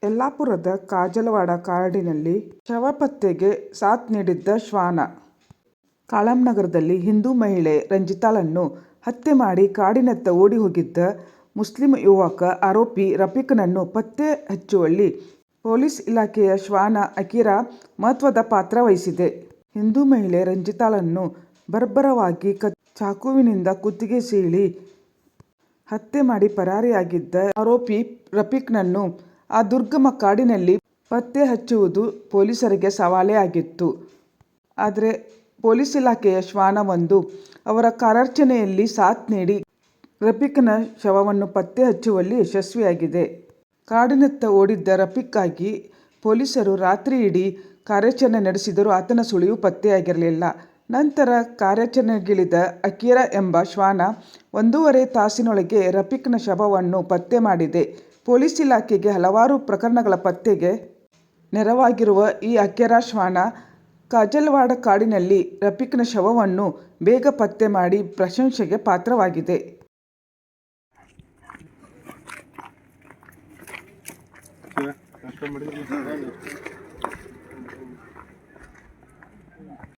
ಯಲ್ಲಾಪುರದ ಕಾಜಲವಾಡ ಕಾಡಿನಲ್ಲಿ ಶವ ಪತ್ತೆಗೆ ಸಾಥ್ ನೀಡಿದ್ದ ಶ್ವಾನ. ಕಾಳಮ್ಮನಗರದಲ್ಲಿ ಹಿಂದೂ ಮಹಿಳೆ ರಂಜಿತಾಳನ್ನು ಹತ್ಯೆ ಮಾಡಿ ಕಾಡಿನತ್ತ ಓಡಿ ಹೋಗಿದ್ದ ಮುಸ್ಲಿಂ ಯುವಕ ಆರೋಪಿ ರಫೀಕ್ನನ್ನು ಪತ್ತೆ ಹಚ್ಚುವಲ್ಲಿ ಪೊಲೀಸ್ ಇಲಾಖೆಯ ಶ್ವಾನ ಅಕೀರಾ ಮಹತ್ವದ ಪಾತ್ರ ವಹಿಸಿದೆ. ಹಿಂದೂ ಮಹಿಳೆ ರಂಜಿತಾಳನ್ನು ಬರ್ಬರವಾಗಿ ಚಾಕುವಿನಿಂದ ಕುತ್ತಿಗೆ ಸೀಳಿ ಹತ್ಯೆ ಮಾಡಿ ಪರಾರಿಯಾಗಿದ್ದ ಆರೋಪಿ ರಫೀಕ್ನನ್ನು ಆ ದುರ್ಗಮ ಕಾಡಿನಲ್ಲಿ ಪತ್ತೆ ಹಚ್ಚುವುದು ಪೊಲೀಸರಿಗೆ ಸವಾಲೇ ಆಗಿತ್ತು. ಆದರೆ ಪೊಲೀಸ್ ಇಲಾಖೆಯ ಶ್ವಾನವೊಂದು ಅವರ ಕಾರ್ಯಾಚರಣೆಯಲ್ಲಿ ಸಾಥ್ ನೀಡಿ ರಫೀಕ್ನ ಶವವನ್ನು ಪತ್ತೆ ಹಚ್ಚುವಲ್ಲಿ ಯಶಸ್ವಿಯಾಗಿದೆ. ಕಾಡಿನತ್ತ ಓಡಿದ್ದ ರಫೀಕ್ಗಾಗಿ ಪೊಲೀಸರು ರಾತ್ರಿಯಿಡೀ ಕಾರ್ಯಾಚರಣೆ ನಡೆಸಿದರೂ ಆತನ ಸುಳಿವು ಪತ್ತೆಯಾಗಿರಲಿಲ್ಲ. ನಂತರ ಕಾರ್ಯಾಚರಣೆಗಿಳಿದ ಅಕೀರಾ ಎಂಬ ಶ್ವಾನ 1.5 ತಾಸಿನೊಳಗೆ ರಫೀಕ್ನ ಶವವನ್ನು ಪತ್ತೆ ಮಾಡಿದೆ. ಪೊಲೀಸ್ ಇಲಾಖೆಗೆ ಹಲವಾರು ಪ್ರಕರಣಗಳ ಪತ್ತೆಗೆ ನೆರವಾಗಿರುವ ಈ ಅಕೀರಾ ಶ್ವಾನ ಕಾಜಲವಾಡ ಕಾಡಿನಲ್ಲಿ ರಫೀಕ್ನ ಶವವನ್ನು ಬೇಗ ಪತ್ತೆ ಮಾಡಿ ಪ್ರಶಂಸೆಗೆ ಪಾತ್ರವಾಗಿದೆ.